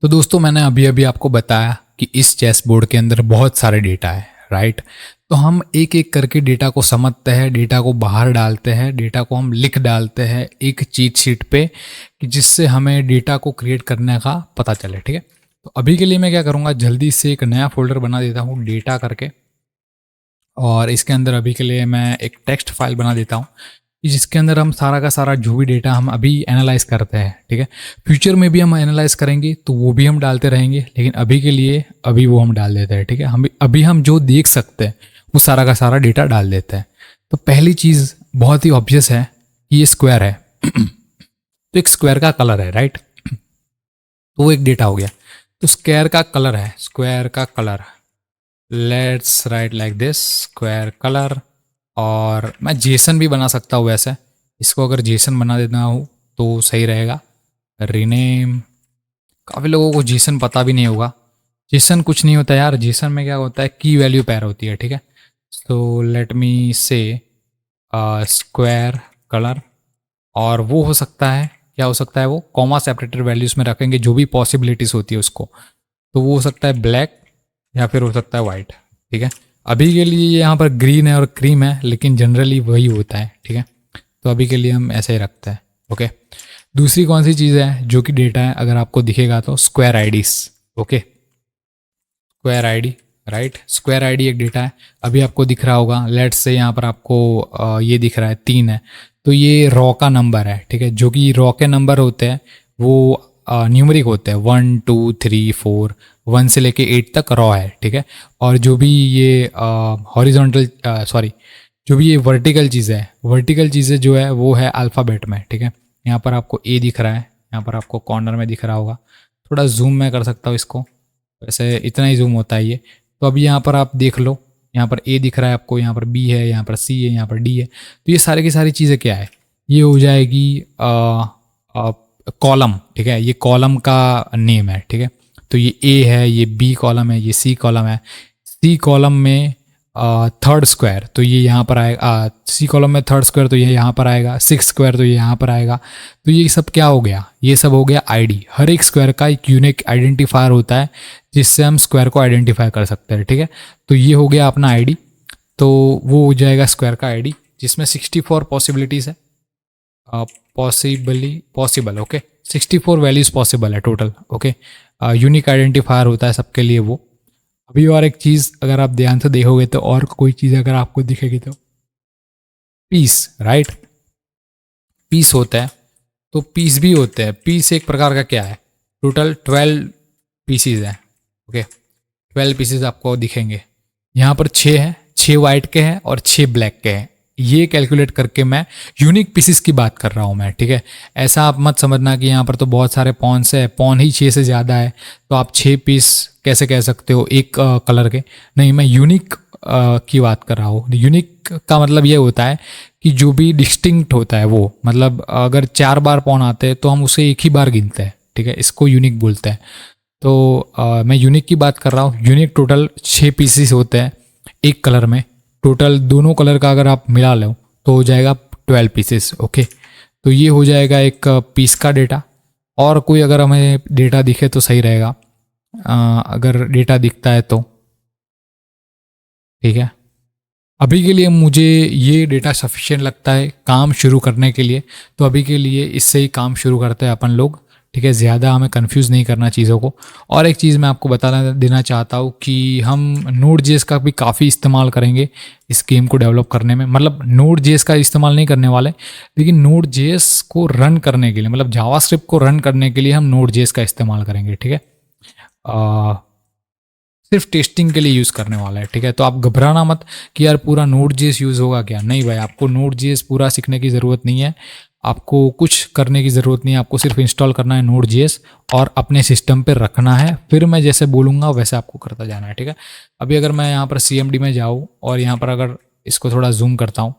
तो दोस्तों मैंने अभी अभी आपको बताया कि इस चेस बोर्ड के अंदर बहुत सारे डेटा है, राइट। तो हम एक एक करके डेटा को समझते हैं, डेटा को बाहर डालते हैं, डेटा को हम लिख डालते हैं एक चीट शीट पे कि जिससे हमें डेटा को क्रिएट करने का पता चले, ठीक है। तो अभी के लिए मैं क्या करूँगा, जल्दी से एक नया फोल्डर बना देता हूँ डेटा करके, और इसके अंदर अभी के लिए मैं एक टेक्स्ट फाइल बना देता हूँ कि जिसके अंदर हम सारा का सारा जो भी डेटा हम अभी एनालाइज करते हैं, ठीक है। फ्यूचर में भी हम एनालाइज करेंगे तो वो भी हम डालते रहेंगे, लेकिन अभी के लिए अभी वो हम डाल देते हैं, ठीक है। हम अभी हम जो देख सकते हैं वो सारा का सारा डेटा डाल देते हैं। तो पहली चीज़ बहुत ही ऑब्वियस है कि ये स्क्वायर है तो एक स्क्वायर का कलर है, राइट। तो वो एक डेटा हो गया। तो स्क्वायर का कलर है, स्क्वायर का colour, let's write like this square colour. और मैं जेसन भी बना सकता हूँ, वैसे इसको अगर जेसन बना देना हो तो सही रहेगा। रीनेम, काफ़ी लोगों को जेसन पता भी नहीं होगा। जेसन कुछ नहीं होता यार, जेसन में क्या होता है, की वैल्यू पैर होती है, ठीक है। सो लेट मी से स्क्वायर कलर, और वो हो सकता है, क्या हो सकता है, वो कॉमा सेपरेटेड वैल्यूज में रखेंगे जो भी पॉसिबिलिटीज होती है उसको। तो वो हो सकता है ब्लैक या फिर हो सकता है वाइट, ठीक है। अभी के लिए ये यहाँ पर ग्रीन है और क्रीम है, लेकिन जनरली वही होता है, ठीक है। तो अभी के लिए हम ऐसे ही रखते हैं, ओके। दूसरी कौन सी चीज़ है जो कि डेटा है, अगर आपको दिखेगा तो square IDs, okay. Square ID, right, square ID एक डेटा है, अभी आपको दिख रहा होगा। लेट्स से यहाँ पर आपको ये दिख रहा है 3 है, तो ये रॉ का नंबर है, ठीक है। जो कि रॉ के नंबर होते हैं वो न्यूमरिक होते हैं, 1 2 3 4, 1 से लेके 8 तक रॉ है, ठीक है। और जो भी ये हॉरिजॉन्टल सॉरी जो भी ये वर्टिकल चीज़ है, वर्टिकल चीज़ें जो है वो है अल्फ़ाबेट में, ठीक है। यहाँ पर आपको ए दिख रहा है, यहाँ पर आपको कॉर्नर में दिख रहा होगा। थोड़ा जूम मैं कर सकता हूँ इसको, वैसे इतना ही जूम होता है ये। तो अभी यहाँ पर आप देख लो, यहाँ पर ए दिख रहा है आपको, यहाँ पर बी है, यहाँ पर सी है, यहाँ पर डी है। तो ये सारी की सारी चीज़ें क्या है, ये हो जाएगी कॉलम, ठीक है। ये कॉलम का नेम है, ठीक है। तो ये ए है, ये बी कॉलम है, ये सी कॉलम है। सी कॉलम में थर्ड स्क्वायर तो ये यहाँ पर आएगा, सी कॉलम में थर्ड स्क्वायर तो ये यहाँ पर आएगा, 6 स्क्वायर तो ये यहाँ पर आएगा। तो ये सब क्या हो गया, ये सब हो गया आईडी। हर एक स्क्वायर का एक यूनिक आइडेंटिफायर होता है जिससे हम स्क्वायर को आइडेंटिफाई कर सकते हैं, ठीक है। तो ये हो गया अपना आईडी, तो वो हो जाएगा स्क्वायर का आईडी, जिसमें 64 पॉसिबिलिटीज़ है, पॉसिबल, ओके। 64 वैल्यूज पॉसिबल है टोटल, ओके। यूनिक आइडेंटिफायर होता है सबके लिए वो। अभी और एक चीज़ अगर आप ध्यान से देखोगे तो, और कोई चीज़ अगर आपको दिखेगी तो पीस, राइट, पीस होता है। तो पीस भी होते हैं, पीस एक प्रकार का क्या है, टोटल 12 पीसीज हैं, ओके। 12 पीसीज आपको दिखेंगे। यहाँ पर 6 हैं, 6 वाइट के हैं और 6 ब्लैक के हैं। ये कैलकुलेट करके मैं यूनिक पीसेस की बात कर रहा हूँ मैं, ठीक है। ऐसा आप मत समझना कि यहाँ पर तो बहुत सारे पॉन्स है, पॉन ही 6 से ज़्यादा है तो आप 6 पीस कैसे कह सकते हो एक कलर के। नहीं, मैं यूनिक की बात कर रहा हूँ। यूनिक का मतलब ये होता है कि जो भी डिस्टिंक्ट होता है वो, मतलब अगर 4 बार पॉन आते हैं तो हम उसे एक ही बार गिनते हैं, ठीक है। इसको यूनिक बोलते हैं। तो मैं यूनिक की बात कर रहा हूँ। यूनिक टोटल 6 पीसीस होते हैं एक कलर में। टोटल दोनों कलर का अगर आप मिला लो तो हो जाएगा 12 पीसेस, ओके। तो ये हो जाएगा एक पीस का डेटा। और कोई अगर हमें डेटा दिखे तो सही रहेगा, अगर डेटा दिखता है तो, ठीक है। अभी के लिए मुझे ये डेटा सफिशिएंट लगता है काम शुरू करने के लिए, तो अभी के लिए इससे ही काम शुरू करते हैं अपन लोग, ठीक है। ज़्यादा हमें कंफ्यूज नहीं करना चीज़ों को। और एक चीज़ मैं आपको बता देना चाहता हूँ कि हम नोड जेएस का भी काफ़ी इस्तेमाल करेंगे इस गेम को डेवलप करने में। मतलब नोड जेएस का इस्तेमाल नहीं करने वाले, लेकिन नोड जेएस को रन करने के लिए, मतलब जावास्क्रिप्ट को रन करने के लिए हम नोड जेएस का इस्तेमाल करेंगे, ठीक है। सिर्फ टेस्टिंग के लिए यूज़ करने वाला है, ठीक है। तो आप घबराना मत कि यार पूरा नोड जेएस यूज़ होगा क्या। नहीं भाई, आपको नोड जेएस पूरा सीखने की ज़रूरत नहीं है, आपको कुछ करने की ज़रूरत नहीं है। आपको सिर्फ इंस्टॉल करना है नोड जेएस और अपने सिस्टम पे रखना है, फिर मैं जैसे बोलूँगा वैसे आपको करता जाना है, ठीक है। अभी अगर मैं यहाँ पर CMD में जाऊँ और यहाँ पर अगर इसको थोड़ा जूम करता हूँ,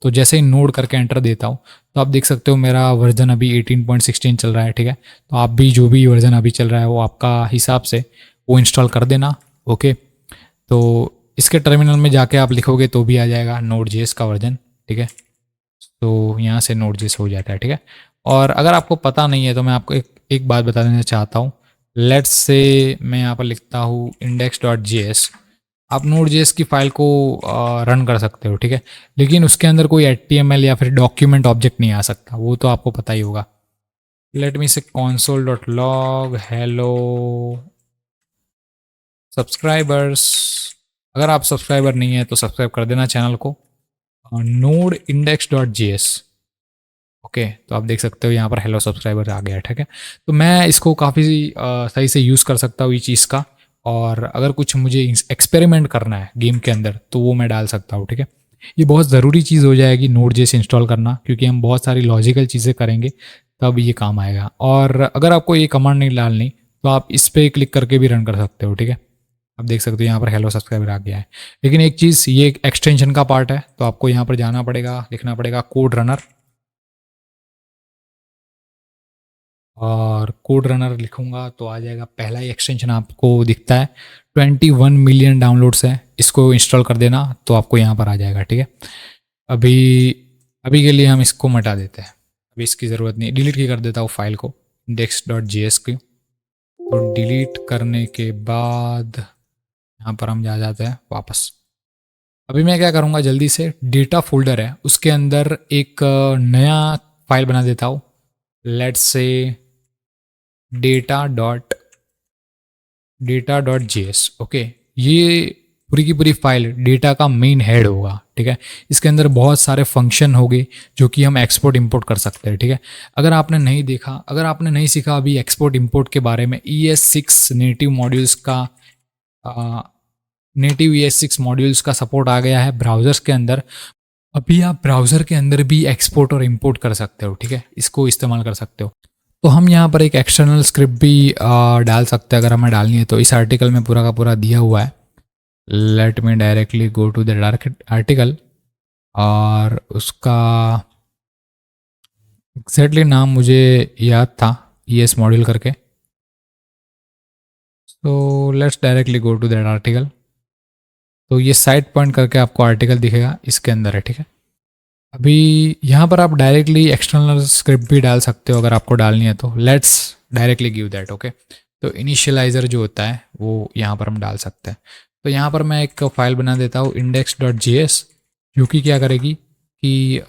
तो जैसे ही नोड करके एंटर देता हूँ तो आप देख सकते हो मेरा वर्जन अभी 18.16 चल रहा है, ठीक है। तो आप भी जो भी वर्जन अभी चल रहा है वो आपका हिसाब से वो इंस्टॉल कर देना, ओके। तो इसके टर्मिनल में जाके आप लिखोगे तो भी आ जाएगा नोड जेएस का वर्जन, ठीक है। तो यहाँ से नोड जेएस हो जाता है, ठीक है। और अगर आपको पता नहीं है तो मैं आपको एक बात बता देना चाहता हूँ लेट्स से मैं यहाँ पर लिखता हूँ index.js। आप Node.js की फाइल को रन कर सकते हो, ठीक है, लेकिन उसके अंदर कोई HTML या फिर डॉक्यूमेंट ऑब्जेक्ट नहीं आ सकता, वो तो आपको पता ही होगा। लेट मी से console.log hello सब्सक्राइबर्स। अगर आप सब्सक्राइबर नहीं है तो सब्सक्राइब कर देना चैनल को। Node index.js। ओके, तो आप देख सकते हो यहाँ पर हेलो सब्सक्राइबर आ गया, ठीक है। तो मैं इसको काफ़ी सही से यूज़ कर सकता हूँ ये चीज़ का, और अगर कुछ मुझे एक्सपेरिमेंट करना है गेम के अंदर तो वो मैं डाल सकता हूँ, ठीक है। ये बहुत ज़रूरी चीज़ हो जाएगी Node.js इंस्टॉल करना, क्योंकि हम बहुत सारी लॉजिकल चीज़ें करेंगे तब ये काम आएगा। और अगर आपको ये कमांड नहीं डालनी तो आप इस पर क्लिक करके भी रन कर सकते हो, ठीक है। आप देख सकते हो यहाँ पर हेलो सब्सक्राइबर आ गया है। लेकिन एक चीज़, ये एक एक्सटेंशन का पार्ट है, तो आपको यहाँ पर जाना पड़ेगा, लिखना पड़ेगा कोड रनर, और कोड रनर लिखूंगा तो आ जाएगा पहला ही एक्सटेंशन आपको दिखता है। 21 मिलियन डाउनलोड्स है, इसको इंस्टॉल कर देना तो आपको यहाँ पर आ जाएगा, ठीक है। अभी अभी के लिए हम इसको मिटा देते हैं, अभी इसकी ज़रूरत नहीं, डिलीट की कर देता हूँ फाइल को, index.js की। तो डिलीट करने के बाद यहाँ पर हम जा जाते हैं वापस। अभी मैं क्या करूँगा, जल्दी से डेटा फोल्डर है उसके अंदर एक नया फाइल बना देता हूँ। Let's say data.js। ओके, ये पूरी की पूरी फाइल डेटा का मेन हेड होगा, ठीक है। इसके अंदर बहुत सारे फंक्शन होंगे जो कि हम एक्सपोर्ट इंपोर्ट कर सकते हैं, ठीक है। अगर आपने नहीं देखा, अगर आपने नहीं सीखा अभी एक्सपोर्ट इंपोर्ट के बारे में, ES6 नेटिव मॉड्यूल्स का नेटिव ES6 मॉड्यूल्स का सपोर्ट आ गया है ब्राउज़र्स के अंदर। अभी आप ब्राउज़र के अंदर भी एक्सपोर्ट और इंपोर्ट कर सकते हो, ठीक है, इसको इस्तेमाल कर सकते हो। तो हम यहाँ पर एक एक्सटर्नल स्क्रिप्ट भी डाल सकते हैं अगर हमें डालनी है तो। इस आर्टिकल में पूरा का पूरा दिया हुआ है। Let me directly go to the article, और उसका एग्जैक्टली नाम मुझे याद था, ES मॉड्यूल करके। तो let's directly go to that article. तो ये साइड पॉइंट करके आपको आर्टिकल दिखेगा, इसके अंदर है, ठीक है। अभी यहाँ पर आप डायरेक्टली एक्सटर्नल स्क्रिप्ट भी डाल सकते हो अगर आपको डालनी है तो। Let's directly give that, okay. तो इनिशियलाइज़र जो होता है वो यहाँ पर हम डाल सकते हैं। तो यहाँ पर मैं एक फाइल बना देता हूँ index.js, जो कि क्या करेगी कि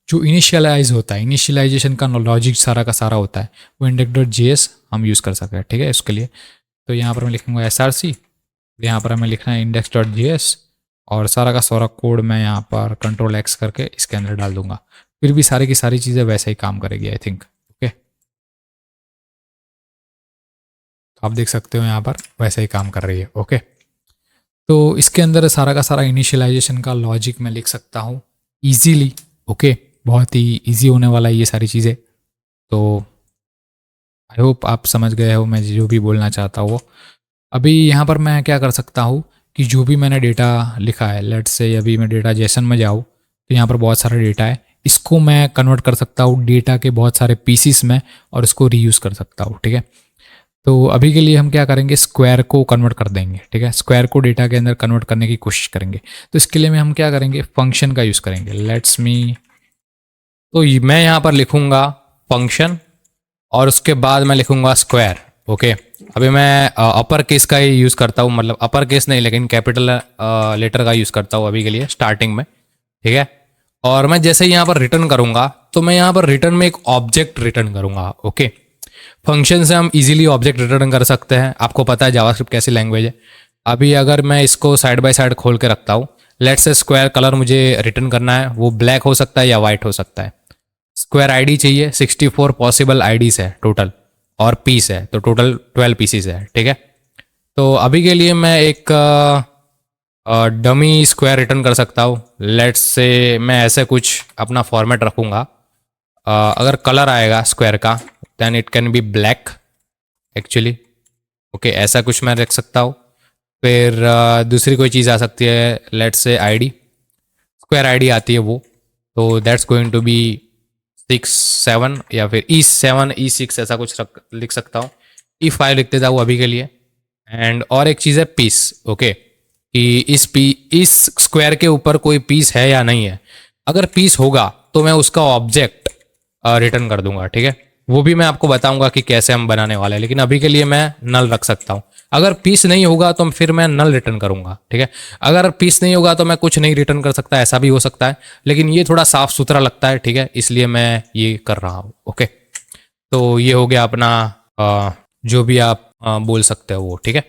जो इनिशियलाइज होता है, इनिशियलाइजेशन का लॉजिक सारा का सारा होता है, वो index.js हम यूज़ कर सकते हैं, ठीक है, इसके लिए। तो यहाँ पर मैं लिखूँगा src, यहाँ पर हमें लिखना है index.js, और सारा का सारा कोड मैं यहाँ पर Ctrl+X करके इसके अंदर डाल दूंगा। फिर भी सारी की सारी चीज़ें वैसे ही काम करेगी, आई थिंक, ओके। आप देख सकते हो यहाँ पर वैसे ही काम कर रही है, ओके। तो इसके अंदर सारा का सारा इनिशियलाइजेशन का लॉजिक मैं लिख सकता हूँ ईजीली, ओके। बहुत ही ईजी होने वाला है ये सारी चीज़ें। तो आई होप आप समझ गए हो मैं जो भी बोलना चाहता हूँ। अभी यहाँ पर मैं क्या कर सकता हूँ कि जो भी मैंने डेटा लिखा है, लेट्स से अभी मैं डेटा जेसन में जाऊँ तो यहाँ पर बहुत सारा डेटा है, इसको मैं कन्वर्ट कर सकता हूँ डेटा के बहुत सारे पीसीस में, और इसको रीयूज़ कर सकता हूँ, ठीक है। तो अभी के लिए हम क्या करेंगे, स्क्वायर को कन्वर्ट कर देंगे, ठीक है। स्क्वायर को डेटा के अंदर कन्वर्ट करने की कोशिश करेंगे। तो इसके लिए हम क्या करेंगे, फंक्शन का यूज़ करेंगे। लेट्स मी, तो मैं यहाँ पर लिखूँगा फंक्शन, और उसके बाद मैं लिखूँगा स्क्वायर, ओके। अभी मैं अपर केस का ही यूज़ करता हूँ, मतलब अपर केस नहीं लेकिन कैपिटल लेटर का यूज़ करता हूँ अभी के लिए स्टार्टिंग में, ठीक है। और मैं जैसे ही यहाँ पर रिटर्न करूँगा तो मैं यहाँ पर रिटर्न में एक ऑब्जेक्ट रिटर्न करूँगा, ओके। फंक्शन से हम इजीली ऑब्जेक्ट रिटर्न कर सकते हैं, आपको पता है जावास्क्रिप्ट कैसी लैंग्वेज है। अभी अगर मैं इसको साइड बाय साइड खोल के रखता हूँ, लेट्स से स्क्वायर कलर मुझे रिटर्न करना है, वो ब्लैक हो सकता है या वाइट हो सकता है। स्क्वायर आईडी चाहिए, 64 पॉसिबल आईडीज है टोटल, और पीस है तो टोटल 12 पीसीस है, ठीक है। तो अभी के लिए मैं एक डमी स्क्वायर रिटर्न कर सकता हूँ। लेट्स से मैं ऐसे कुछ अपना फॉर्मेट रखूँगा। अगर कलर आएगा स्क्वायर का then it can be black actually, okay, ऐसा कुछ मैं रख सकता हूँ। फिर दूसरी कोई चीज़ आ सकती है, let's say ID, square ID आती है वो, तो दैट्स गोइंग टू बी 6 7 या फिर E7 E6 ऐसा कुछ लिख सकता हूँ। E5 लिख देता हूँ अभी के लिए। एंड और एक चीज़ है पीस, ओके, कि इस स्क्वायर के ऊपर कोई पीस है या नहीं है। अगर पीस होगा तो मैं उसका ऑब्जेक्ट रिटर्न कर दूंगा, ठीक है। वो भी मैं आपको बताऊंगा कि कैसे हम बनाने वाले हैं, लेकिन अभी के लिए मैं नल रख सकता हूँ। अगर पीस नहीं होगा तो फिर मैं नल रिटर्न करूंगा, ठीक है। अगर पीस नहीं होगा तो मैं कुछ नहीं रिटर्न कर सकता, ऐसा भी हो सकता है, लेकिन ये थोड़ा साफ सुथरा लगता है, ठीक है, इसलिए मैं ये कर रहा हूँ। ओके, तो ये हो गया अपना जो भी आप बोल सकते हो वो, ठीक है।